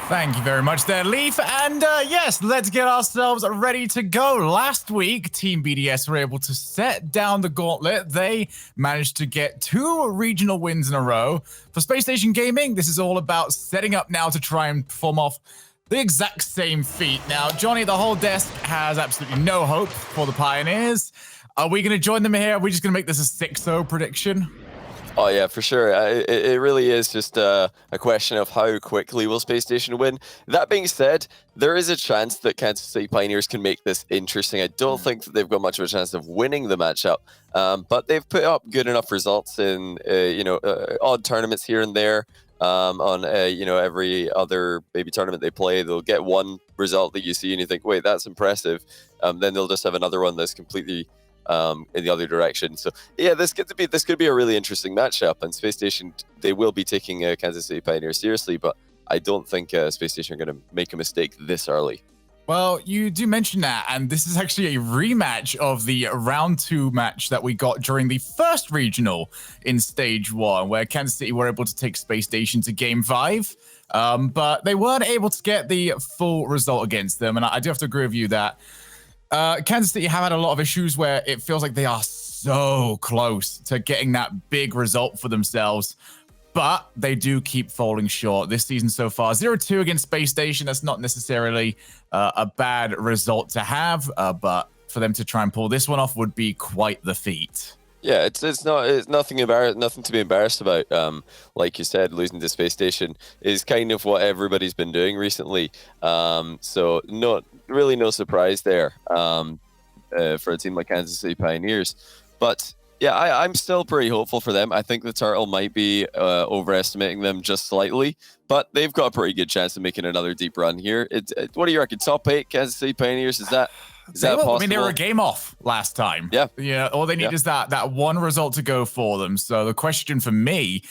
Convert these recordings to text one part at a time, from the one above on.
Thank you very much there, Leaf. And yes, let's get ourselves ready to go. Last week, Team BDS were able to set down the gauntlet. They managed to get 2 regional wins in a row. For Spacestation Gaming, this is all about setting up now to try and perform off the exact same feat. Now, Johnny, the whole desk has absolutely no hope for the Pioneers. Are we going to join them here? Are we just going to make this a 6-0 prediction? Oh, yeah, for sure. It really is just a question of how quickly will Spacestation win. That being said, there is a chance that Kansas City Pioneers can make this interesting. I don't think that they've got much of a chance of winning the matchup, but they've put up good enough results in, odd tournaments here and there. On every other maybe tournament they play, they'll get one result that you see and you think, wait, that's impressive. Then they'll just have another one that's completely in the other direction. So yeah, this could be a really interesting matchup. And Spacestation, they will be taking Kansas City Pioneers seriously, but I don't think Spacestation are going to make a mistake this early. Well, you do mention that, and this is actually a rematch of the round 2 match that we got during the first regional in stage 1, where Kansas City were able to take Spacestation to game 5, but they weren't able to get the full result against them. And I do have to agree with you that Kansas City have had a lot of issues where it feels like they are so close to getting that big result for themselves, but they do keep falling short this season so far. 0-2 against Spacestation, that's not necessarily a bad result to have, but for them to try and pull this one off would be quite the feat. Yeah, it's nothing to be embarrassed about. Like you said, losing to Spacestation is kind of what everybody's been doing recently. So no surprise there for a team like Kansas City Pioneers. But yeah, I'm still pretty hopeful for them. I think the Turtle might be overestimating them just slightly, but they've got a pretty good chance of making another deep run here. What do you reckon? Top 8 Kansas City Pioneers? Is that possible? I mean, they were a game off last time. Yeah. All they need is that one result to go for them. So the question for me,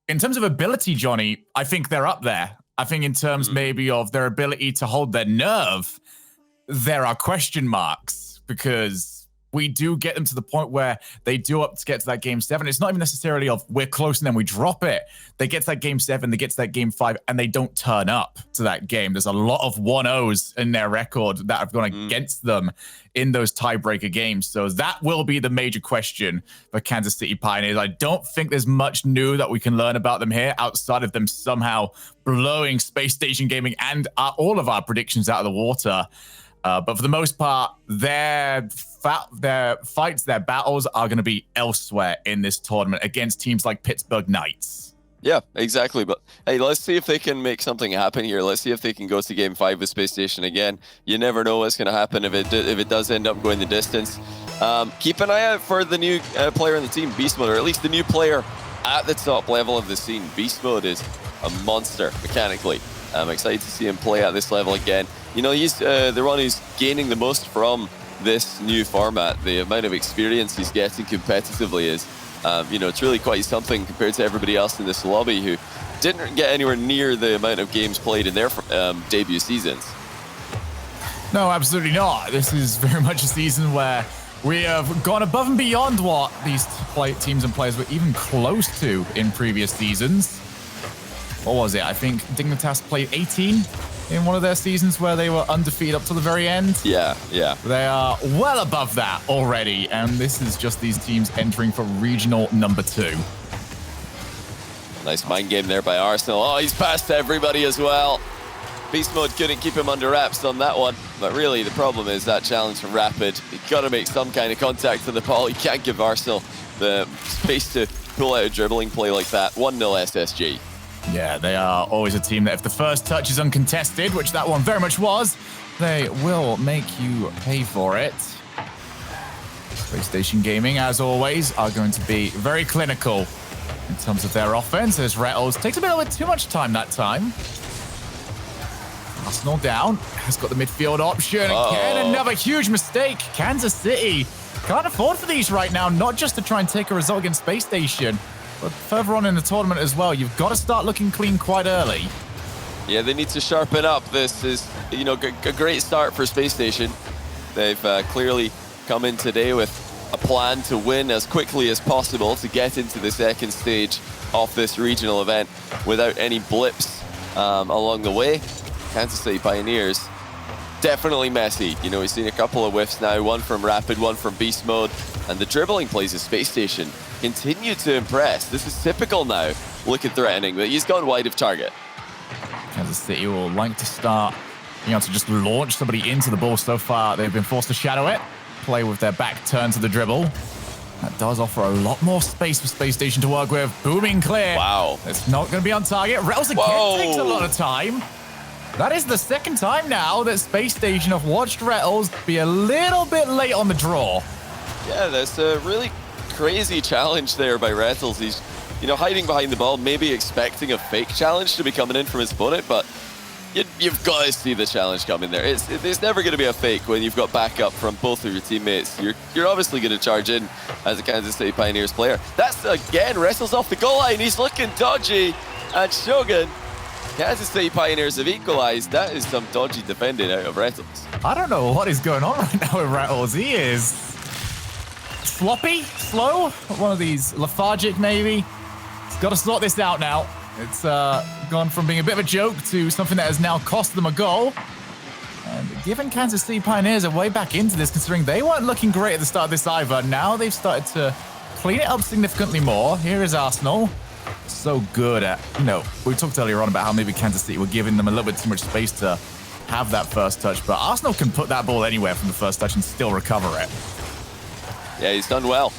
in terms of ability, Johnny, I think they're up there. I think in terms maybe of their ability to hold their nerve, there are question marks, because we do get them to the point where they do up to get to that game 7. It's not even necessarily of we're close and then we drop it. They get to that game 7, they get to that game 5, and they don't turn up to that game. There's a lot of 1-0s in their record that have gone against them in those tiebreaker games. So that will be the major question for Kansas City Pioneers. I don't think there's much new that we can learn about them here outside of them somehow blowing Spacestation Gaming and all of our predictions out of the water. But for the most part, their fights, their battles are going to be elsewhere in this tournament against teams like Pittsburgh Knights. Yeah, exactly. But hey, let's see if they can make something happen here. Let's see if they can go to game 5 with Spacestation again. You never know what's going to happen if it does end up going the distance. Keep an eye out for the new player in the team, Beast Mode, or at least the new player at the top level of the scene. Beast Mode is a monster mechanically. I'm excited to see him play at this level again. You know, he's the one who's gaining the most from this new format. The amount of experience he's getting competitively is, it's really quite something compared to everybody else in this lobby who didn't get anywhere near the amount of games played in their debut seasons. No, absolutely not. This is very much a season where we have gone above and beyond what these teams and players were even close to in previous seasons. What was it? I think Dignitas played 18 in one of their seasons where they were undefeated up to the very end. Yeah. They are well above that already, and this is just these teams entering for regional number 2. Nice mind game there by Arsenal. Oh, he's passed everybody as well. Beast Mode couldn't keep him under wraps on that one, but really the problem is that challenge from Rapid. You've got to make some kind of contact on the ball. You can't give Arsenal the space to pull out a dribbling play like that. 1-0 SSG. Yeah, they are always a team that if the first touch is uncontested, which that one very much was, they will make you pay for it. Spacestation Gaming, as always, are going to be very clinical in terms of their offense, as Rettles takes a bit too much time that time. Arsenal down, has got the midfield option. Again, another huge mistake. Kansas City can't afford for these right now, not just to try and take a result against Spacestation, but further on in the tournament as well. You've got to start looking clean quite early. Yeah, they need to sharpen up. This is, a great start for Spacestation. They've clearly come in today with a plan to win as quickly as possible to get into the second stage of this regional event without any blips. along the way. Kansas City Pioneers, definitely messy. You know, we've seen a couple of whiffs now, one from Rapid, one from Beast Mode, and the dribbling plays of Spacestation continue to impress. This is typical now, looking threatening, but he's gone wide of target. Kansas City will like to start being able to just launch somebody into the ball. So far, they've been forced to shadow it, play with their back turned to the dribble. That does offer a lot more space for Spacestation to work with. Booming clear. Wow. It's not going to be on target. Rails again takes a lot of time. That is the second time now that Spacestation have watched Rattles be a little bit late on the draw. Yeah, that's a really crazy challenge there by Rattles. He's, you know, hiding behind the ball, maybe expecting a fake challenge to be coming in from his opponent, but you've got to see the challenge coming there. There's never going to be a fake when you've got backup from both of your teammates. You're obviously going to charge in as a Kansas City Pioneers player. That's, again, wrestles off the goal line. He's looking dodgy. And Shogun, Kansas City Pioneers have equalized. That is some dodgy defending out of Rattles. I don't know what is going on right now with Rattles. He is sloppy, slow, one of these lethargic maybe. He's got to sort this out now. It's gone from being a bit of a joke to something that has now cost them a goal. And given Kansas City Pioneers a way back into this, considering they weren't looking great at the start of this either, now they've started to clean it up significantly more. Here is Arsenal. So good at, you know, we talked earlier on about how maybe Kansas City were giving them a little bit too much space to have that first touch, but Arsenal can put that ball anywhere from the first touch and still recover it. Yeah, he's done well.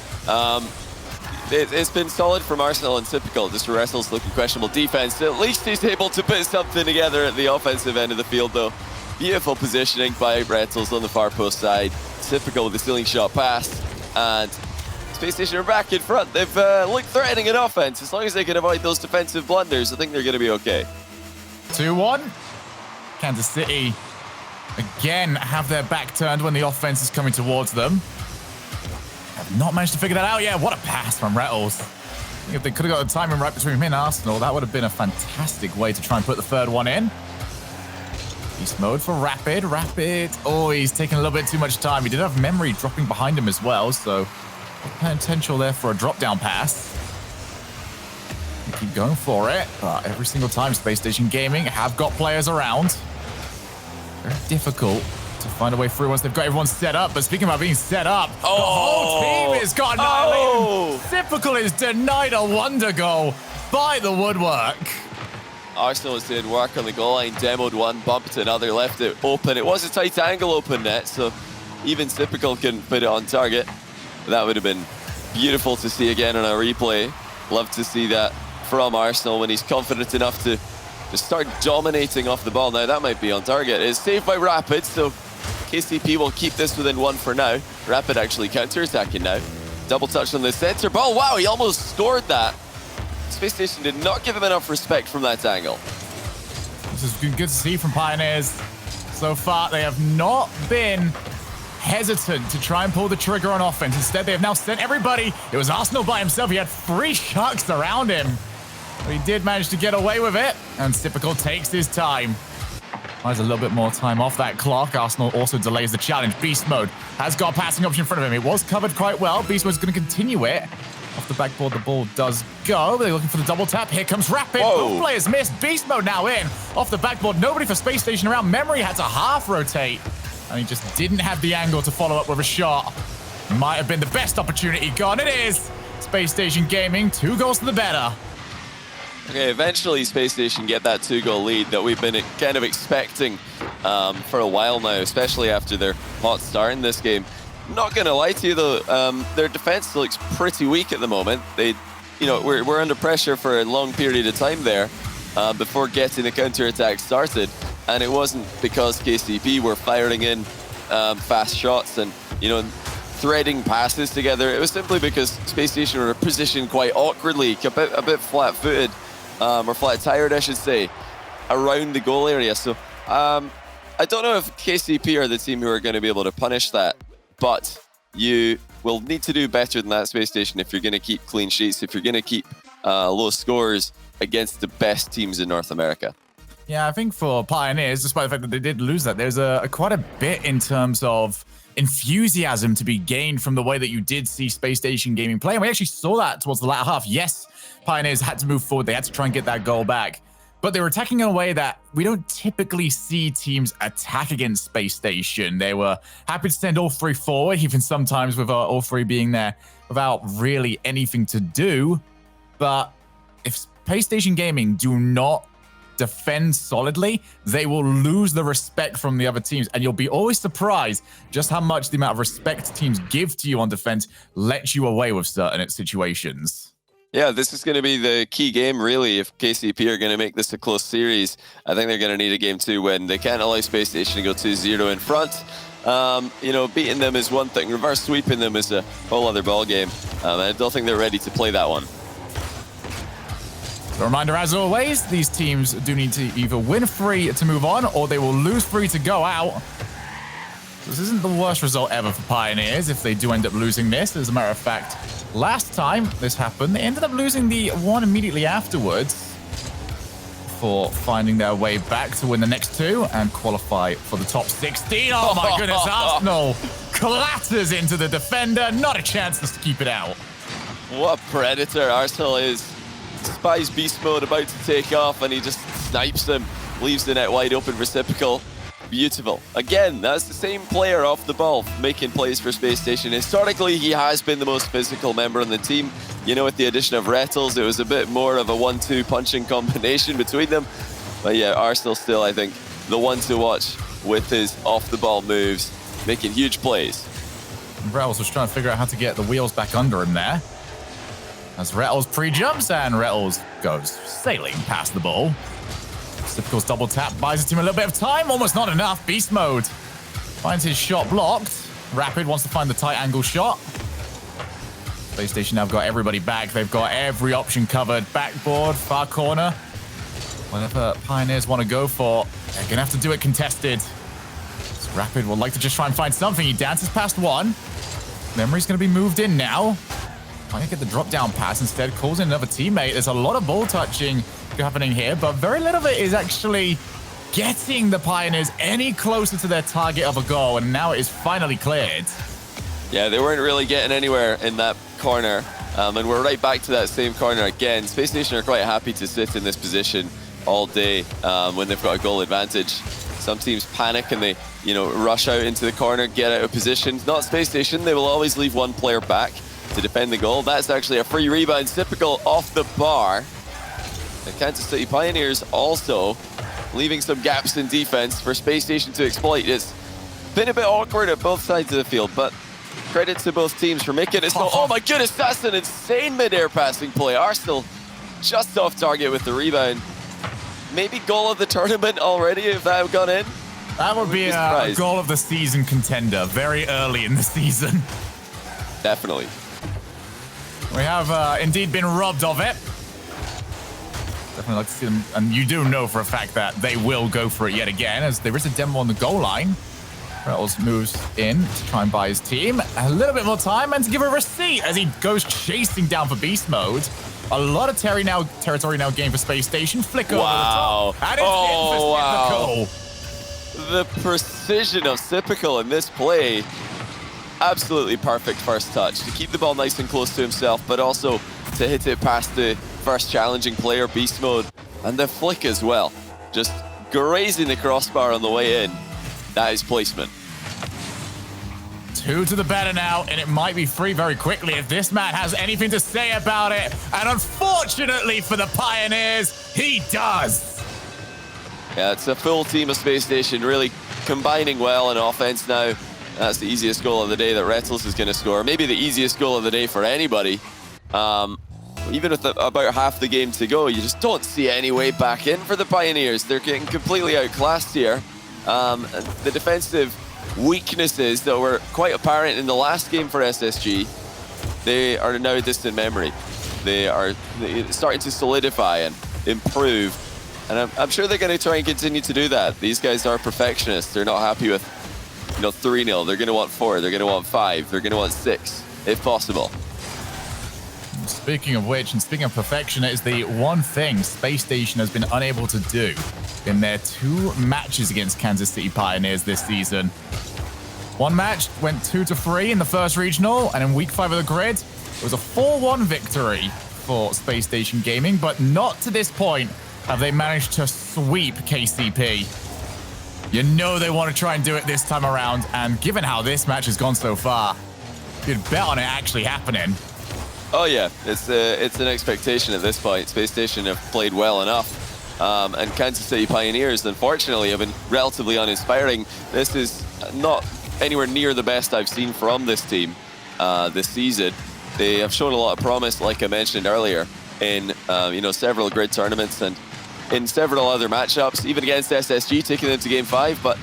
It's been solid from Arsenal and typical. Just Wrestle's looking questionable defense. At least he's able to put something together at the offensive end of the field, though. Beautiful positioning by Rattles on the far post side. Typical with the ceiling shot pass. And Spacestation are back in front. They've looked threatening in offense. As long as they can avoid those defensive blunders, I think they're going to be okay. 2-1. Kansas City again have their back turned when the offense is coming towards them. Have not managed to figure that out yet. What a pass from Rattles. I think if they could have got the timing right between him and Arsenal, that would have been a fantastic way to try and put the third one in. Beast mode for Rapid. Rapid. Oh, he's taking a little bit too much time. He did have memory dropping behind him as well, so potential there for a drop-down pass. They keep going for it, but every single time Spacestation Gaming have got players around. Very difficult to find a way through once they've got everyone set up. But speaking about being set up, the whole team has got annihilated. Typical is denied a wonder goal by the woodwork. Arsenal was doing work on the goal line, demoed one, bumped another, left it open. It was a tight angle open net, so even Typical couldn't put it on target. That would have been beautiful to see again on a replay. Love to see that from Arsenal when he's confident enough to start dominating off the ball. Now that might be on target. It's saved by Rapid, so KCP will keep this within one for now. Rapid actually counter-attacking now. Double touch on the center ball. Wow, he almost scored that. Spacestation did not give him enough respect from that angle. This is good to see from Pioneers. So far, they have not been hesitant to try and pull the trigger on offense. Instead, they have now sent everybody. It was Arsenal by himself. He had 3 sharks around him. But he did manage to get away with it. And Typical takes his time. There's a little bit more time off that clock. Arsenal also delays the challenge. Beast mode has got a passing option in front of him. It was covered quite well. Beast mode's going to continue it. Off the backboard, the ball does go. They're looking for the double tap. Here comes Rapid. Both players missed. Beast mode now in. Off the backboard, nobody for Spacestation around. Memory had to half rotate. And he just didn't have the angle to follow up with a shot. Might have been the best opportunity gone. It is. Spacestation Gaming, 2 goals to the better. Okay, eventually Spacestation get that 2-goal lead that we've been kind of expecting for a while now, especially after their hot start in this game. Not gonna lie to you though, their defense looks pretty weak at the moment. They, you know, we're under pressure for a long period of time there before getting the counter-attack started, and it wasn't because KCP were firing in fast shots and, you know, threading passes together. It was simply because Spacestation were positioned quite awkwardly, a bit flat-footed, or flat-tired, I should say, around the goal area. So I don't know if KCP are the team who are going to be able to punish that, but you will need to do better than that, Spacestation, if you're going to keep clean sheets, if you're going to keep low scores against the best teams in North America. Yeah, I think for Pioneers, despite the fact that they did lose that, there's quite a bit in terms of enthusiasm to be gained from the way that you did see Spacestation Gaming play. And we actually saw that towards the latter half. Yes, Pioneers had to move forward. They had to try and get that goal back. but they were attacking in a way that we don't typically see teams attack against Space Station. They were happy to send all three forward, even sometimes with all three being there without really anything to do. But if Space Station Gaming do not defend solidly, they will lose the respect from the other teams. And you'll be always surprised just how much the amount of respect teams give to you on defense lets you away with certain situations. Yeah, this is going to be the key game, really, if KCP are going to make this a close series. I think they're going to need a Game 2 win. They can't allow Space Station to go 2-0 in front. You know, beating them is one thing. Reverse sweeping them is a whole other ball game. I don't think they're ready to play that one. A reminder, as always, these teams do need to either win 3 to move on, or they will lose 3 to go out. This isn't the worst result ever for Pioneers if they do end up losing this. As a matter of fact, last time this happened, they ended up losing the one immediately afterwards before finding their way back to win the next 2 and qualify for the top 16. Oh my goodness, Arsenal clatters into the defender. Not a chance to keep it out. What a predator Arsenal is. Spies beast mode about to take off and he just snipes them, leaves the net wide open. Reciprocal. Beautiful. Again, that's the same player off the ball making plays for Space Station. Historically, he has been the most physical member on the team. You know, with the addition of Rettles, it was a bit more of a 1-2 punching combination between them. But yeah, Arsenal still, I think, the one to watch with his off-the-ball moves, making huge plays. Rettles was trying to figure out how to get the wheels back under him there. As Rettles pre-jumps and Rettles goes sailing past the ball. Typical's double tap buys the team a little bit of time. Almost not enough. Beast mode finds his shot blocked. Rapid wants to find the tight angle shot. Space Station now have got everybody back. They've got every option covered. Backboard, far corner. Whatever Pioneers want to go for, they're going to have to do it contested. So Rapid would like to just try and find something. He dances past one. Memory's going to be moved in now. Might get the drop down pass instead, calls in another teammate. There's a lot of ball touching happening here, but very little of it is actually getting the Pioneers any closer to their target of a goal, and now it is finally cleared. Yeah, they weren't really getting anywhere in that corner, and we're right back to that same corner again. Space Station are quite happy to sit in this position all day when they've got a goal advantage. Some teams panic and they, you know, rush out into the corner, get out of position. Not Space Station. They will always leave one player back to defend the goal. That's actually a free rebound. Typical off the bar. The Kansas City Pioneers also leaving some gaps in defense for Space Station to exploit. It's been a bit awkward at both sides of the field, but credit to both teams for making it. Oh my goodness, that's an insane mid-air passing play. Arsenal just off target with the rebound. Maybe goal of the tournament already if that had gone in. That would be a goal of the season contender very early in the season. Definitely. We have indeed been robbed of it. Definitely like to see them, and you do know for a fact that they will go for it yet again, as there is a demo on the goal line. Rettles moves in to try and buy his team a little bit more time and to give a receipt as he goes chasing down for beast mode. A lot of territory now gained for Space Station. Flick over the top. And it's in for Typical. The precision of Typical in this play. Absolutely perfect first touch to keep the ball nice and close to himself, but also to hit it past the first challenging player, beast mode, and the flick as well. Just grazing the crossbar on the way in. That is placement. 2 to the better now, and it might be 3 very quickly if this man has anything to say about it. And unfortunately for the Pioneers, he does. Yeah, it's a full team of Space Station really combining well in offense now. That's the easiest goal of the day that Rettles is going to score. Maybe the easiest goal of the day for anybody. Even with about half the game to go, you just don't see any way back in for the Pioneers. They're getting completely outclassed here. The defensive weaknesses that were quite apparent in the last game for SSG, they are now a distant memory. They are starting to solidify and improve. And I'm sure they're going to try and continue to do that. These guys are perfectionists. They're not happy with 3-0. They're going to want 4. They're going to want 5. They're going to want 6, if possible. Speaking of which, and speaking of perfection, it is the one thing Space Station has been unable to do in their 2 matches against Kansas City Pioneers this season. One match went 2-3 in the first regional, and in week 5 of the grid, it was a 4-1 victory for Space Station Gaming, but not to this point have they managed to sweep KCP? You know they want to try and do it this time around, and given how this match has gone so far, you'd bet on it actually happening. Oh yeah, it's an expectation at this point. Spacestation have played well enough, and Kansas City Pioneers, unfortunately, have been relatively uninspiring. This is not anywhere near the best I've seen from this team this season. They have shown a lot of promise, like I mentioned earlier, in several grid tournaments and in several other matchups, even against SSG, taking them to Game 5. But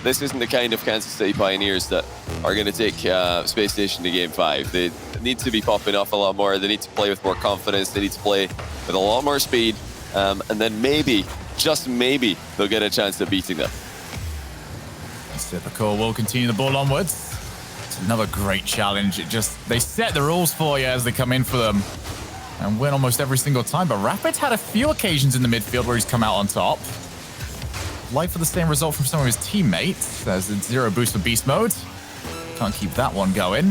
this isn't the kind of Kansas City Pioneers that are going to take Spacestation to Game 5. They need to be popping off a lot more. They need to play with more confidence. They need to play with a lot more speed. And then maybe, just maybe, they'll get a chance at beating them. Typical will continue the ball onwards. It's another great challenge. They set the rules for you as they come in for them and win almost every single time. But Rapid's had a few occasions in the midfield where he's come out on top. Like for the same result from some of his teammates. There's a 0 boost for beast mode. Can't keep that one going.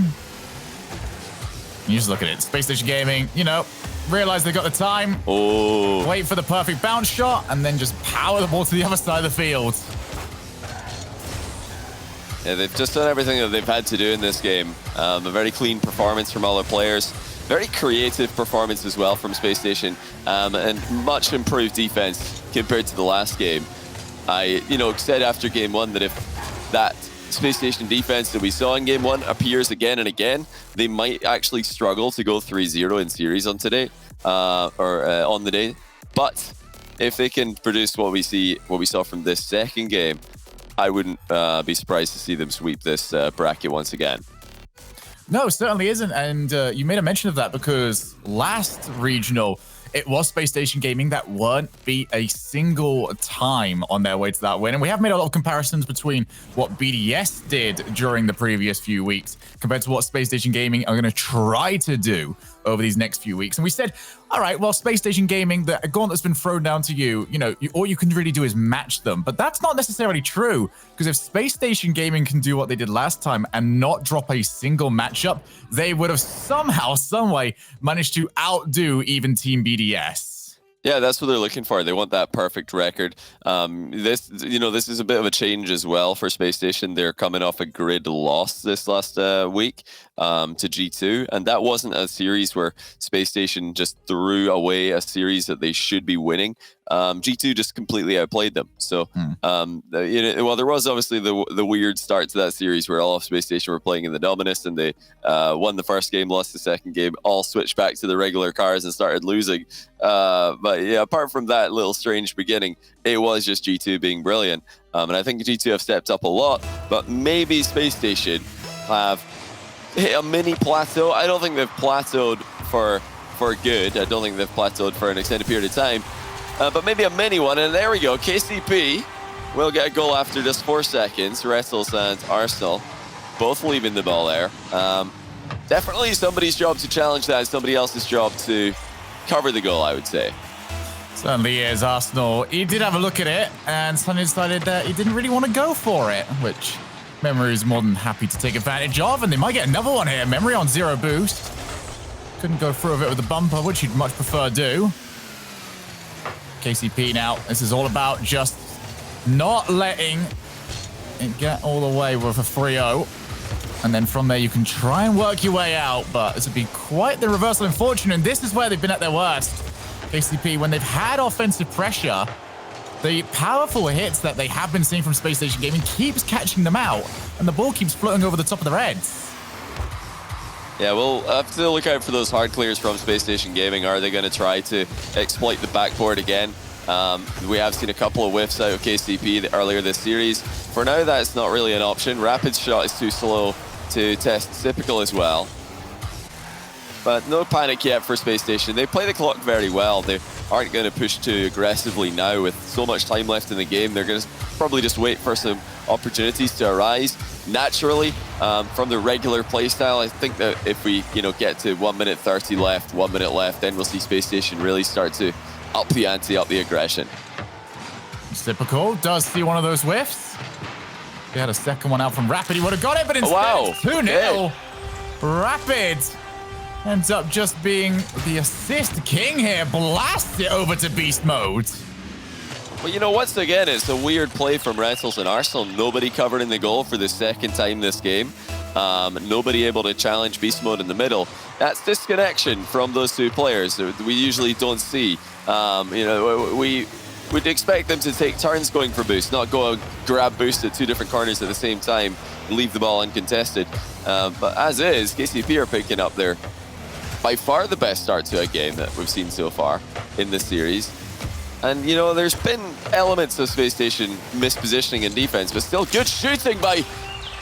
You just look at it. Spacestation Gaming, realize they got the time. Oh. Wait for the perfect bounce shot and then just power the ball to the other side of the field. Yeah, they've just done everything that they've had to do in this game. A very clean performance from all the players. Very creative performance as well from Spacestation, and much improved defense compared to the last game. I, said after Game 1 that if that Spacestation defense that we saw in Game 1 appears again and again, they might actually struggle to go 3-0 in series on today, on the day. But if they can produce what we saw from this second game, I wouldn't be surprised to see them sweep this bracket once again. No, it certainly isn't. And you made a mention of that because last regional, it was Spacestation Gaming that weren't beat a single time on their way to that win. And we have made a lot of comparisons between what BDS did during the previous few weeks compared to what Spacestation Gaming are going to try to do over these next few weeks. And we said, all right, well, Spacestation Gaming, the gauntlet's been thrown down to you. All you can really do is match them. But that's not necessarily true, because if Spacestation Gaming can do what they did last time and not drop a single matchup, they would have somehow, some way managed to outdo even Team BDS. Yeah, that's what they're looking for. They want that perfect record. This is a bit of a change as well for Spacestation. They're coming off a grid loss this last week to G2, and that wasn't a series where Spacestation just threw away a series that they should be winning. G2 just completely outplayed them. So, well, there was obviously the weird start to that series where all of Spacestation were playing in the Dominus, and they won the first game, lost the second game, all switched back to the regular cars and started losing. But yeah, apart from that little strange beginning, it was just G2 being brilliant. And I think G2 have stepped up a lot, but maybe Spacestation have hit a mini plateau. I don't think they've plateaued for good. I don't think they've plateaued for an extended period of time. But maybe a mini one, and there we go. KCP will get a goal after just 4 seconds. Rettles and Arsenal both leaving the ball there. Definitely somebody's job to challenge that, somebody else's job to cover the goal, I would say. Certainly is. Arsenal, he did have a look at it and suddenly decided that he didn't really want to go for it, which Memory is more than happy to take advantage of, and they might get another one here. Memory on 0 boost. Couldn't go through with it with the bumper, which he'd much prefer do. KCP now, this is all about just not letting it get all the way with a 3-0. And then from there, you can try and work your way out, but this would be quite the reversal in fortune, and this is where they've been at their worst. KCP, when they've had offensive pressure, the powerful hits that they have been seeing from Spacestation Gaming keeps catching them out, and the ball keeps floating over the top of their heads. Yeah, we'll have to look out for those hard clears from Spacestation Gaming. Are they going to try to exploit the backboard again? We have seen a couple of whiffs out of KCP earlier this series. For now, that's not really an option. Rapid's shot is too slow to test typical as well. But no panic yet for Spacestation. They play the clock very well. They aren't going to push too aggressively now with so much time left in the game. They're going to probably just wait for some opportunities to arise naturally from the regular playstyle. I think that if we get to 1 minute 30 left, 1 minute left, then we'll see Spacestation really start to up the ante, up the aggression. Typical does see one of those whiffs. He had a second one out from Rapid. He would have got it, but instead wow. it's 2-0. Rapid ends up just being the assist king here. Blasts it over to beast mode. Well, you know, once again, it's a weird play from Retals and Arsenal. Nobody covered in the goal for the second time this game. Nobody able to challenge beast mode in the middle. That's disconnection from those two players that we usually don't see. You know, we would expect them to take turns going for boost, not go grab boost at two different corners at the same time and leave the ball uncontested. But as is, KCP are picking up their by far the best start to a game that we've seen so far in this series. And, you know, there's been elements of Spacestation mispositioning in defense, but still good shooting by,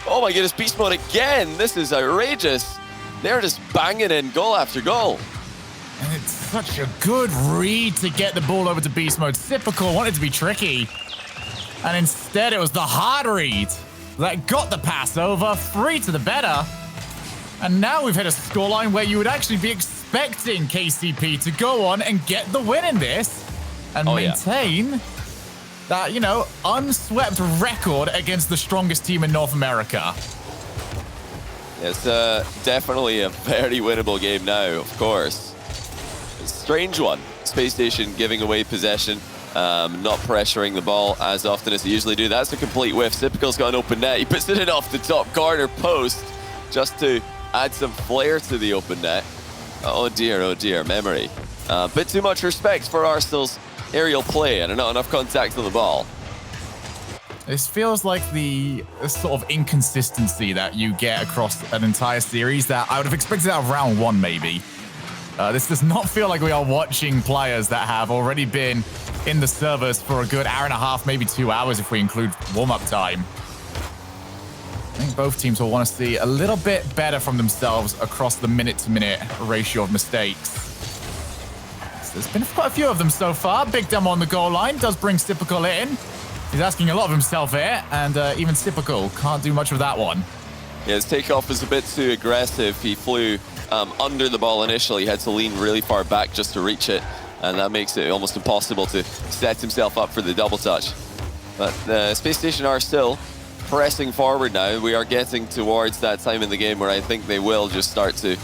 oh my goodness, beast mode again. This is outrageous. They're just banging in goal after goal. And it's such a good read to get the ball over to beast mode. Typical wanted to be tricky. And instead it was the hard read that got the pass over, 3 to the better. And now we've hit a scoreline where you would actually be expecting KCP to go on and get the win in this and maintain that, you know, unswept record against the strongest team in North America. It's definitely a very winnable game now, of course. A strange one. Spacestation giving away possession, not pressuring the ball as often as they usually do. That's a complete whiff. Sipical's got an open net. He puts it in off the top corner post just to add some flair to the open net. Oh dear, memory. Bit too much respect for Arsenal's aerial play and not enough contact on the ball. This feels like the sort of inconsistency that you get across an entire series that I would have expected out of round 1, maybe. This does not feel like we are watching players that have already been in the servers for a good hour and a half, maybe 2 hours if we include warm-up time. I think both teams will want to see a little bit better from themselves across the minute-to-minute ratio of mistakes. There's been quite a few of them so far. Big Demo on the goal line does bring Sipical in. He's asking a lot of himself here, and even Sipical can't do much of that one. Yeah, his takeoff was a bit too aggressive. He flew under the ball initially. He had to lean really far back just to reach it, and that makes it almost impossible to set himself up for the double touch. But Spacestation are still pressing forward now. We are getting towards that time in the game where I think they will just start to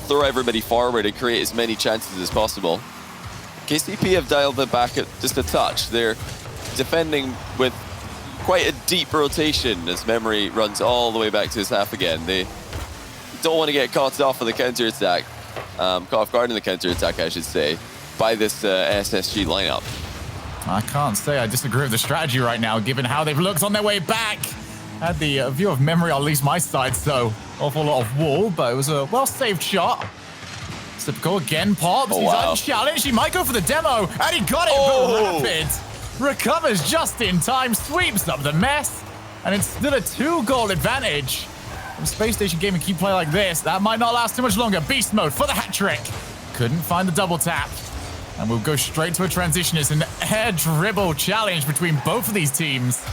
throw everybody forward and create as many chances as possible. KCP have dialed it back at just a touch. They're defending with quite a deep rotation as Memory runs all the way back to his half again. They don't want to get caught off in the counter-attack, caught off guard in the counter-attack, I should say, by this SSG lineup. I can't say I disagree with the strategy right now, given how they've looked on their way back. Had the view of Memory on at least my side, so awful lot of wall, but it was a well-saved shot. Sipical again pops. He's unchallenged. He might go for the demo, and he got it. But Rapid recovers just in time, sweeps up the mess, and it's still a 2-goal advantage. From Spacestation Gaming keep play like this, that might not last too much longer. Beast mode for the hat trick. Couldn't find the double tap. And we'll go straight to a transition. It's an air dribble challenge between both of these teams.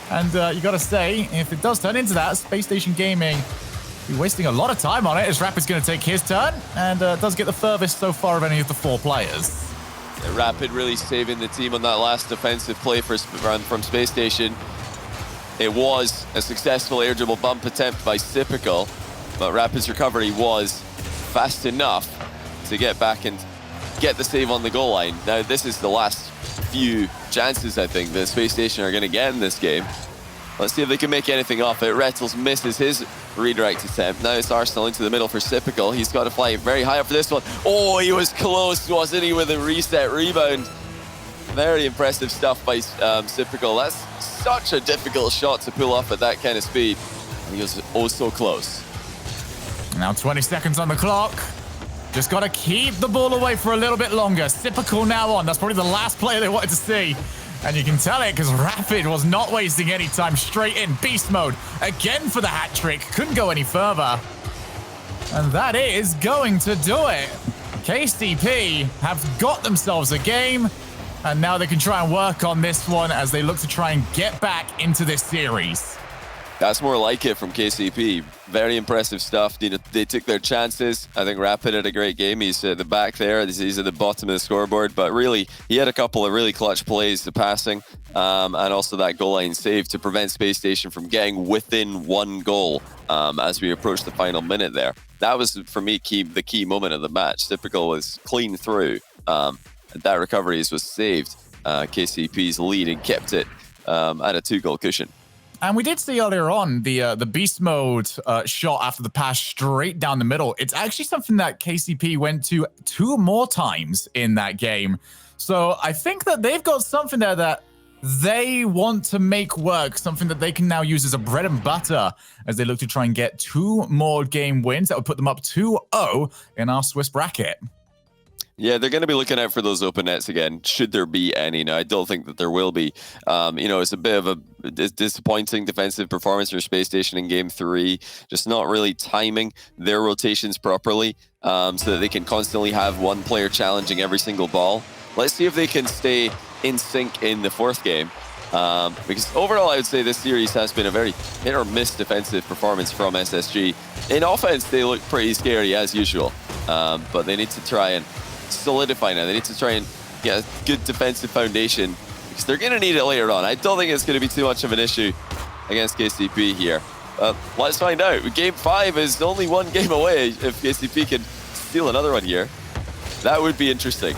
And you got to say, if it does turn into that, Spacestation Gaming be wasting a lot of time on it as Rapid's going to take his turn and does get the furthest so far of any of the 4 players. Yeah, Rapid really saving the team on that last defensive play from Spacestation. It was a successful air dribble bump attempt by Sipical, but Rapid's recovery was fast enough to get back and get the save on the goal line. Now, this is the last few chances, I think, that Spacestation are going to get in this game. Let's see if they can make anything off it. Retals misses his redirect attempt. Now it's Arsenal into the middle for Sipical. He's got to fly very high up for this one. Oh, he was close, wasn't he, with a reset rebound? Very impressive stuff by Sipical. That's such a difficult shot to pull off at that kind of speed. And he was oh so close. Now 20 seconds on the clock. Just got to keep the ball away for a little bit longer. Sipical now on. That's probably the last player they wanted to see. And you can tell it because Rapid was not wasting any time. Straight in, beast mode. Again for the hat trick. Couldn't go any further. And that is going to do it. KCP have got themselves a game. And now they can try and work on this one as they look to try and get back into this series. That's more like it from KCP. Very impressive stuff. They took their chances. I think Rapid had a great game. He's at the back there. He's at the bottom of the scoreboard. But really, he had a couple of really clutch plays, the passing, and also that goal line save to prevent Spacestation from getting within 1 goal as we approach the final minute there. that was, for me, the key moment of the match. Typical was clean through. That recovery was saved. KCP's lead and kept it at a 2-goal cushion. And we did see earlier on the beast mode shot after the pass straight down the middle. It's actually something that KCP went to 2 more times in that game. So I think that they've got something there that they want to make work, something that they can now use as a bread and butter as they look to try and get 2 more game wins that would put them up 2-0 in our Swiss bracket. Yeah, they're going to be looking out for those open nets again, should there be any. Now, I don't think that there will be. It's a bit of a disappointing defensive performance for Space Station in Game 3, just not really timing their rotations properly so that they can constantly have one player challenging every single ball. Let's see if they can stay in sync in the 4th game. Because overall, I would say this series has been a very hit or miss defensive performance from SSG. In offense, they look pretty scary as usual, but they need to try and solidify now. They need to try and get a good defensive foundation because they're going to need it later on. I don't think it's going to be too much of an issue against KCP here. Let's find out. Game 5 is only 1 game away. If KCP can steal another one here, that would be interesting.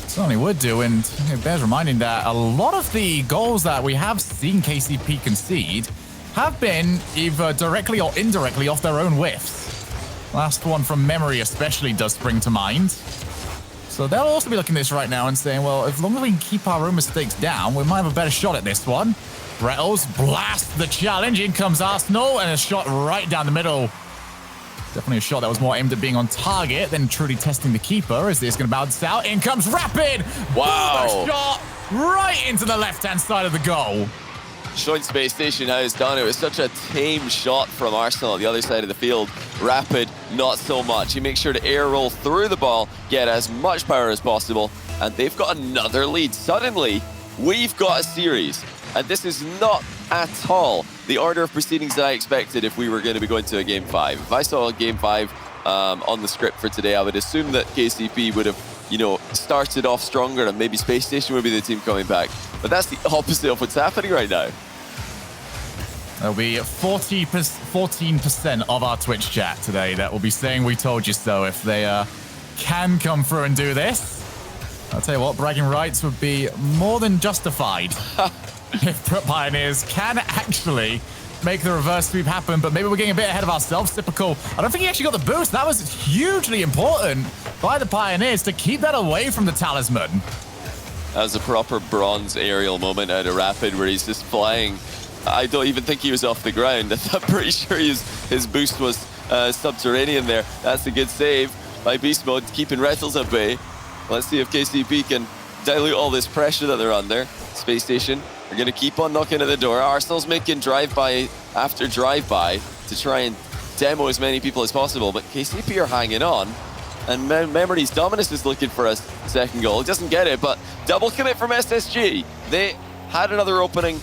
Certainly would do, and it bears reminding that a lot of the goals that we have seen KCP concede have been either directly or indirectly off their own whiffs. Last one from memory especially does spring to mind. So they'll also be looking at this right now and saying, well, as long as we can keep our own mistakes down, we might have a better shot at this one. Brettles blast the challenge. In comes Arsenal, and a shot right down the middle. Definitely a shot that was more aimed at being on target than truly testing the keeper. Is this going to bounce out? In comes Rapid. Wow. Boom, a shot right into the left-hand side of the goal. Showing Space Station how it's done. It was such a tame shot from Arsenal at the other side of the field. Rapid, not so much. He makes sure to air roll through the ball, get as much power as possible, and they've got another lead. Suddenly, we've got a series, and this is not at all the order of proceedings that I expected if we were going to be going to a Game 5. If I saw a Game 5 on the script for today, I would assume that KCP would have, started off stronger and maybe Space Station would be the team coming back. But that's the opposite of what's happening right now. There'll be 14% of our Twitch chat today that will be saying we told you so if they can come through and do this. I'll tell you what, bragging rights would be more than justified if Pioneers can actually make the reverse sweep happen, but maybe we're getting a bit ahead of ourselves. Typical. I don't think he actually got the boost. That was hugely important by the Pioneers to keep that away from the Talisman. That was a proper bronze aerial moment out of Rapid where he's just flying. I don't even think he was off the ground. I'm pretty sure his boost was subterranean there. That's a good save by Beast Mode, keeping Rettles at bay. Let's see if KCP can dilute all this pressure that they're under. Space Station are going to keep on knocking at the door. Arsenal's making drive-by after drive-by to try and demo as many people as possible, but KCP are hanging on. And Memory's Dominus is looking for a second goal. He doesn't get it, but double commit from SSG. They had another opening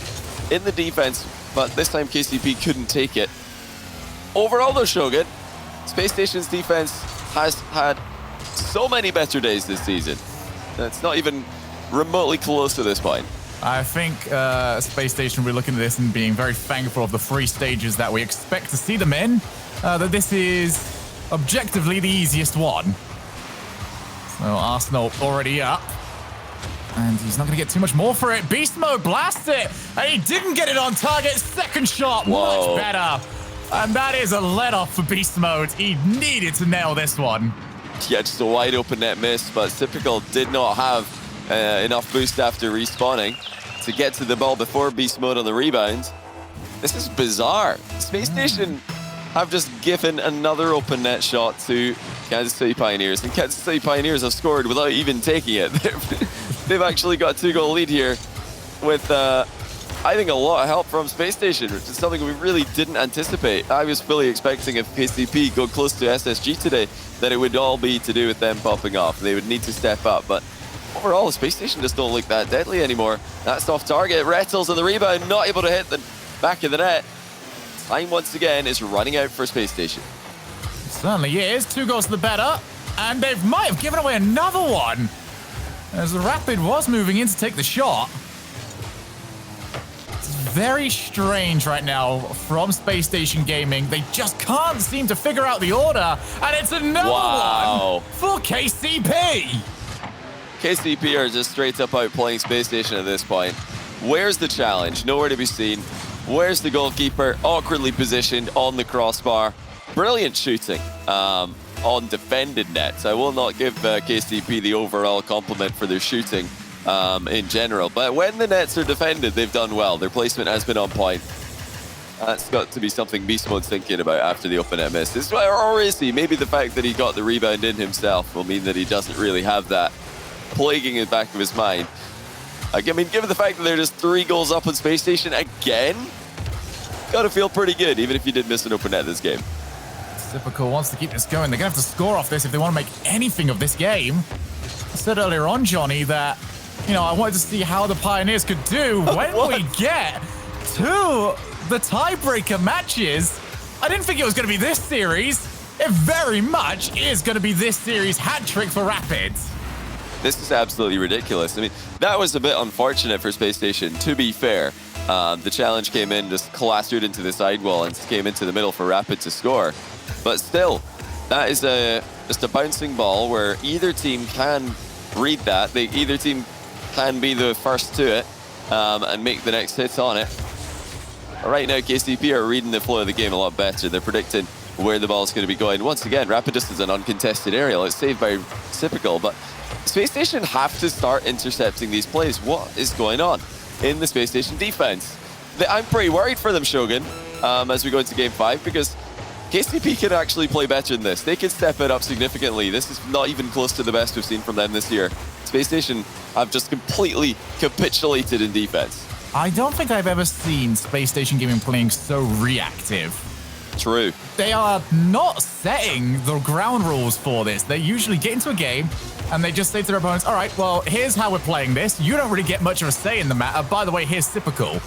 in the defense, but this time KCP couldn't take it. Overall though, Shogun, Space Station's defense has had so many better days this season. It's not even remotely close to this point. I think Space Station will be looking at this and being very thankful of the 3 stages that we expect to see them in, that this is objectively the easiest one. So Arsenal already up. And he's not going to get too much more for it. Beast Mode blasts it. And he didn't get it on target. Second shot, Whoa. much better. And that is a let-off for Beast Mode. He needed to nail this one. Yeah, just a wide open net miss, but Typical did not have enough boost after respawning to get to the ball before Beast Mode on the rebound. This is bizarre. Space Station have just given another open net shot to Kansas City Pioneers, and Kansas City Pioneers have scored without even taking it. They've actually got a 2-goal lead here with, I think, a lot of help from Space Station, which is something we really didn't anticipate. I was fully expecting if KCP go close to SSG today, that it would all be to do with them popping off. They would need to step up, but overall, Space Station just don't look that deadly anymore. That's off target. Rettles on the rebound, not able to hit the back of the net. Time once again is running out for Space Station. It certainly is. 2 goals to the better, and they might have given away another one, as the Rapid was moving in to take the shot. It's very strange right now from Spacestation Gaming. They just can't seem to figure out the order, and it's another one for KCP. KCP are just straight up outplaying Spacestation at this point. Where's the challenge? Nowhere to be seen. Where's the goalkeeper? Awkwardly positioned on the crossbar. Brilliant shooting on defended nets. I will not give KCP the overall compliment for their shooting in general, but when the nets are defended, they've done well. Their placement has been on point. That's got to be something Beast Mode's thinking about after the open net miss. Or is he? Maybe the fact that he got the rebound in himself will mean that he doesn't really have that plaguing in the back of his mind. I mean, given the fact that they're just 3 goals up on Spacestation again, gotta feel pretty good, even if you did miss an open net this game. Typical wants to keep this going. They're gonna have to score off this if they want to make anything of this game. I said earlier on, Johnny, that, you know, I wanted to see how the Pioneers could do when we get to the tiebreaker matches. I didn't think it was gonna be this series. It very much is gonna be this series hat trick for Rapids. This is absolutely ridiculous. I mean, that was a bit unfortunate for Spacestation, to be fair. The challenge came in, just collapsed into the sidewall and came into the middle for Rapid to score. But still, that is just a bouncing ball where either team can read that. Either team can be the first to it and make the next hit on it. Right now, KCP are reading the flow of the game a lot better. They're predicting where the ball is going to be going. Once again, Rapid just is an uncontested aerial. It's saved by Typical, but Spacestation have to start intercepting these plays. What is going on in the Spacestation defense? I'm pretty worried for them, Shogun, as we go into Game 5, because KCP can actually play better than this. They can step it up significantly. This is not even close to the best we've seen from them this year. Spacestation have just completely capitulated in defense. I don't think I've ever seen Spacestation Gaming playing so reactive. True. They are not setting the ground rules for this. They usually get into a game and they just say to their opponents, all right, well, here's how we're playing this. You don't really get much of a say in the matter. By the way, here's typical.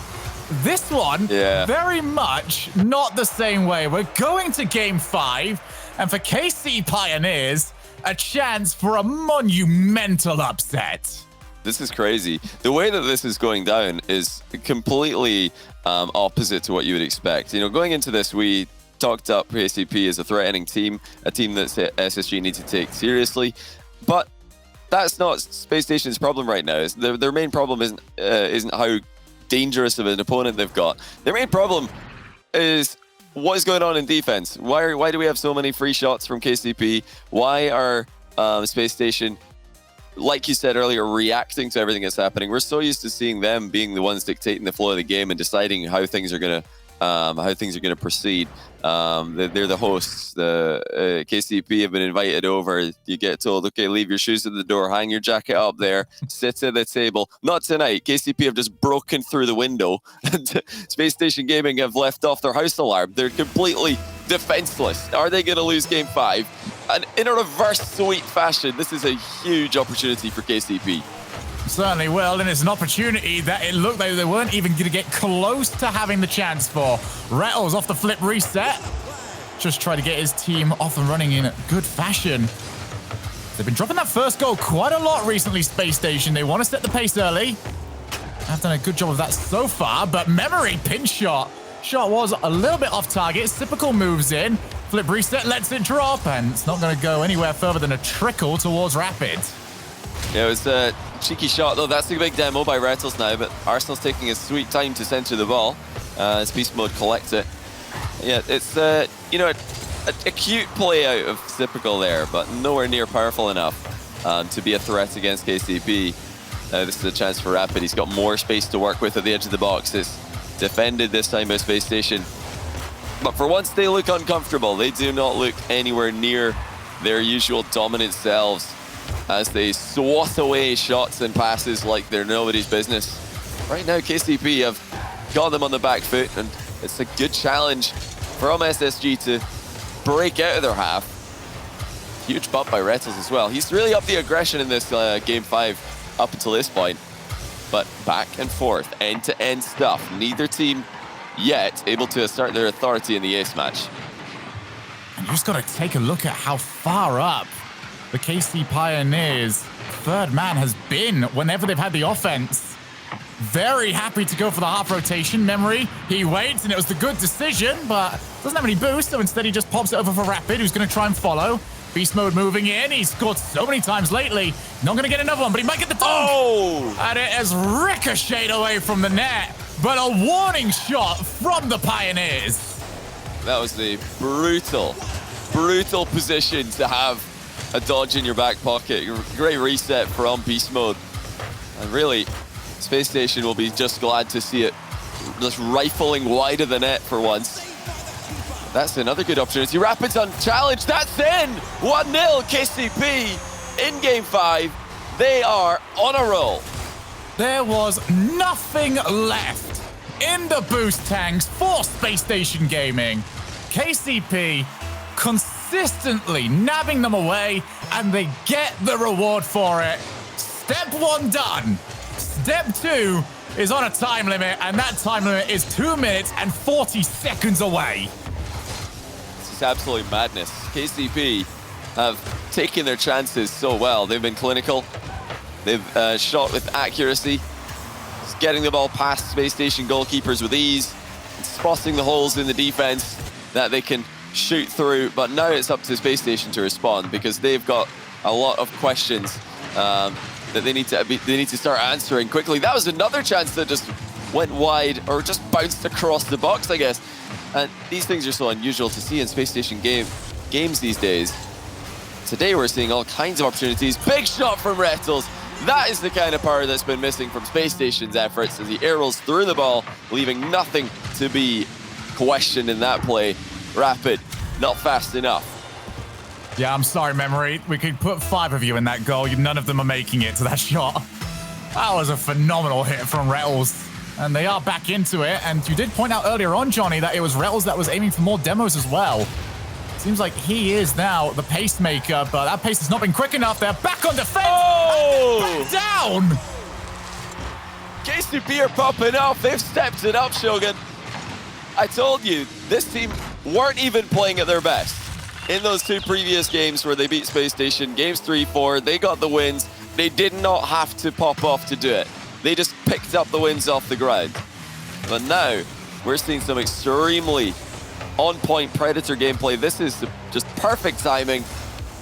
This one, very much not the same way. We're going to Game 5, and for KC Pioneers, a chance for a monumental upset. This is crazy. The way that this is going down is completely opposite to what you would expect. You know, going into this, we talked up KCP as a threatening team, a team that SSG need to take seriously, but that's not Spacestation's problem right now. Their main problem isn't how dangerous of an opponent they've got. Their main problem is what is going on in defense. Why do we have so many free shots from KCP? Why are Spacestation, like you said earlier, reacting to everything that's happening? We're so used to seeing them being the ones dictating the flow of the game and deciding how things are gonna proceed. They're the hosts. The KCP have been invited over. You get told, okay, leave your shoes at the door, hang your jacket up there, sit at the table. Not tonight. KCP have just broken through the window, and Spacestation Gaming have left off their house alarm. They're completely defenseless. Are they going to lose Game 5? And in a reverse sweep fashion, this is a huge opportunity for KCP. Certainly will, and it's an opportunity that it looked like they weren't even going to get close to having the chance for. Rettles off the flip reset. Just try to get his team off and running in good fashion. They've been dropping that first goal quite a lot recently, Spacestation. They want to set the pace early. I've done a good job of that so far, but Memory pinch shot. Shot was a little bit off target. Typical moves in. Flip reset lets it drop, and it's not going to go anywhere further than a trickle towards Rapid. Yeah, it was a cheeky shot, though. That's a big demo by Rattles now, but Arsenal's taking a sweet time to center the ball as Beast Mode collects it. Yeah, it's, you know, a cute play out of Typical there, but nowhere near powerful enough to be a threat against KCP. This is a chance for Rapid. He's got more space to work with at the edge of the box. It's defended this time by Spacestation. But for once, they look uncomfortable. They do not look anywhere near their usual dominant selves as they swat away shots and passes like they're nobody's business. Right now, KCP have got them on the back foot, and it's a good challenge from SSG to break out of their half. Huge bump by Rettles as well. He's really upped the aggression in this Game 5 up until this point. But back and forth, end-to-end stuff. Neither team yet able to assert their authority in the ace match. And you just got to take a look at how far up the KC Pioneers' third man has been whenever they've had the offense. very happy to go for the half rotation. Memory, he waits, and it was the good decision, but doesn't have any boost, so instead he just pops it over for Rapid, who's going to try and follow. Beast Mode moving in. He's scored so many times lately. Not going to get another one, but he might get the dunk. Oh! And it has ricocheted away from the net, but a warning shot from the Pioneers. That was the brutal position to have a dodge in your back pocket. Great reset from Beast Mode. And really, Spacestation will be just glad to see it just rifling wide of the net for once. That's another good opportunity. Rapids unchallenged. That's in! 1-0 KCP in Game 5. They are on a roll. There was nothing left in the boost tanks for Space Station Gaming. KCP consistently nabbing them away, and they get the reward for it. Step 1 done. Step 2 is on a time limit, and that time limit is 2 minutes and 40 seconds away. This is absolute madness. KCP have taken their chances so well. They've been clinical. They've shot with accuracy, just getting the ball past Space Station goalkeepers with ease, spotting the holes in the defense that they can shoot through. But now it's up to Space Station to respond, because they've got a lot of questions that they need to start answering quickly. That was another chance that just went wide, or just bounced across the box, I guess. And these things are so unusual to see in Space Station games these days. Today we're seeing all kinds of opportunities. Big shot from Rettles. That is the kind of power that's been missing from Space Station's efforts, as he arrows through the ball, leaving nothing to be questioned in that play. Rapid, not fast enough. Yeah, I'm sorry, Memory. We could put 5 of you in that goal. None of them are making it to that shot. That was a phenomenal hit from Rettles. And they are back into it. And you did point out earlier on, Johnny, that it was Rettles that was aiming for more demos as well. Seems like he is now the pacemaker, but that pace has not been quick enough. They're back on defense. Oh! Back down. KCP are popping off. They've stepped it up, Shogun. I told you, this team weren't even playing at their best. In those 2 previous games where they beat Space Station, games 3, 4, they got the wins. They did not have to pop off to do it. They just picked up the wins off the ground. But now, we're seeing some extremely on-point Predator gameplay. This is just perfect timing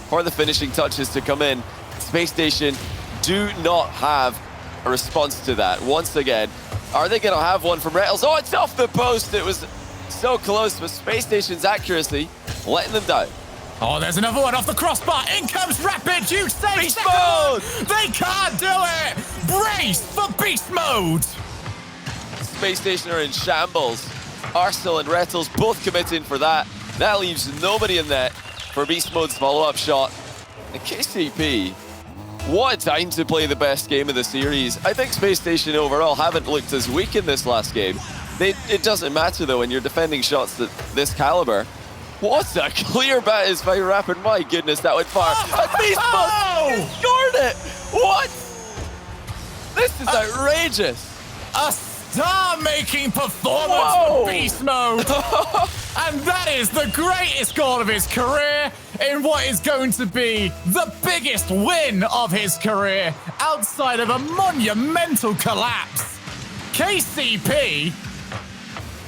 for the finishing touches to come in. Space Station do not have a response to that. Once again, are they going to have one from Rettles? Oh, it's off the post. It was so close, but Space Station's accuracy letting them down. Oh, there's another one off the crossbar. In comes Rapid. You say Beast Mode! They can't do it. Brace for Beast Mode. Space Station are in shambles. Arsenal and Rettles both committing for that. That leaves nobody in net for Beast Mode's follow-up shot. And KCP, what a time to play the best game of the series. I think Space Station overall haven't looked as weak in this last game. It doesn't matter though when you're defending shots at this caliber. What a clear bat is by Rapid. My goodness, that went far. And Beast Mode scored it! What? This is outrageous. A star-making performance for Beast Mode. And that is the greatest goal of his career in what is going to be the biggest win of his career outside of a monumental collapse. KCP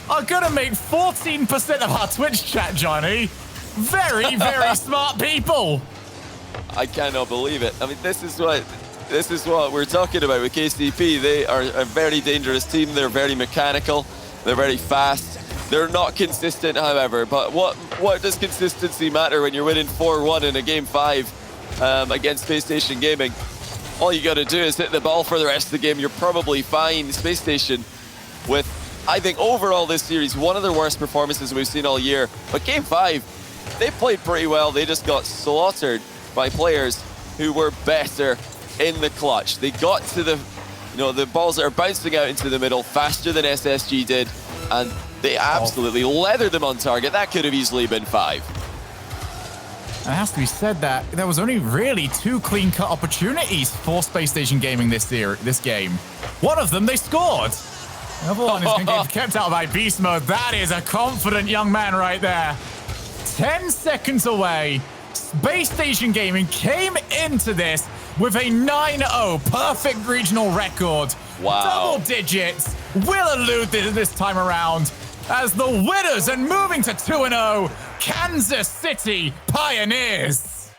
are gonna make 14% of our Twitch chat, Johnny. Very, very smart people. I cannot believe it. I mean, this is what we're talking about with KCP. They are a very dangerous team. They're very mechanical. They're very fast. They're not consistent, however. But what does consistency matter when you're winning 4-1 in a Game 5 against Space Station Gaming? All you got to do is hit the ball for the rest of the game. You're probably fine. Space Station with, I think, overall this series, one of their worst performances we've seen all year. But Game 5, they played pretty well. They just got slaughtered by players who were better in the clutch. They got to the balls that are bouncing out into the middle faster than SSG did, and they absolutely leathered them on target. That could have easily been 5. It has to be said that there was only really 2 clean-cut opportunities for Space Station Gaming this game. One of them they scored. The other one is going to get kept out by Beast Mode. That is a confident young man right there. 10 seconds away. Space Station Gaming came into this with a 9-0 perfect regional record Wow. Double digits will elude this time around as the winners and moving to 2-0, Kansas City Pioneers.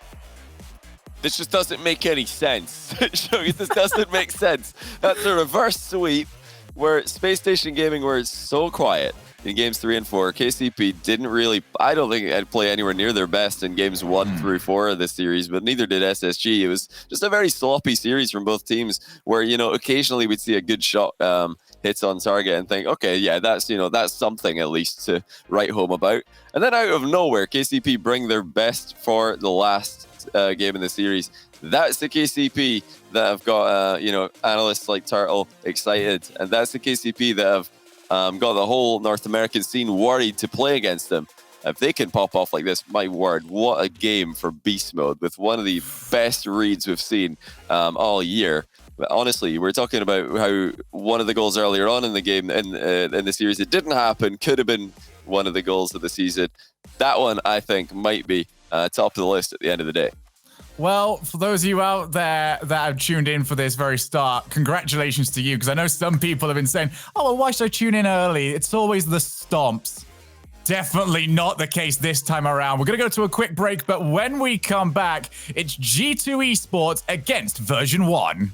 This just doesn't make any sense. This doesn't make sense. That's a reverse sweep where Space Station Gaming were so quiet in games 3 and 4. KCP didn't really, I don't think I'd play anywhere near their best in games 1 through 4 of this series, but neither did SSG. It was just a very sloppy series from both teams where, occasionally we'd see a good shot hits on target and think, okay, yeah, that's something at least to write home about. And then out of nowhere, KCP bring their best for the last game in the series. That's the KCP that have got, analysts like Turtle excited. And that's the KCP that have got the whole North American scene worried to play against them. If they can pop off like this, my word, what a game for Beast Mode with one of the best reads we've seen all year. But honestly, we're talking about how one of the goals earlier on in the game, in the series, it didn't happen, could have been one of the goals of the season. That one, I think, might be top of the list at the end of the day. Well, for those of you out there that have tuned in for this very start, congratulations to you, because I know some people have been saying, oh, well, why should I tune in early? It's always the stomps. Definitely not the case this time around. We're going to go to a quick break, but when we come back, it's G2 Esports against version 1.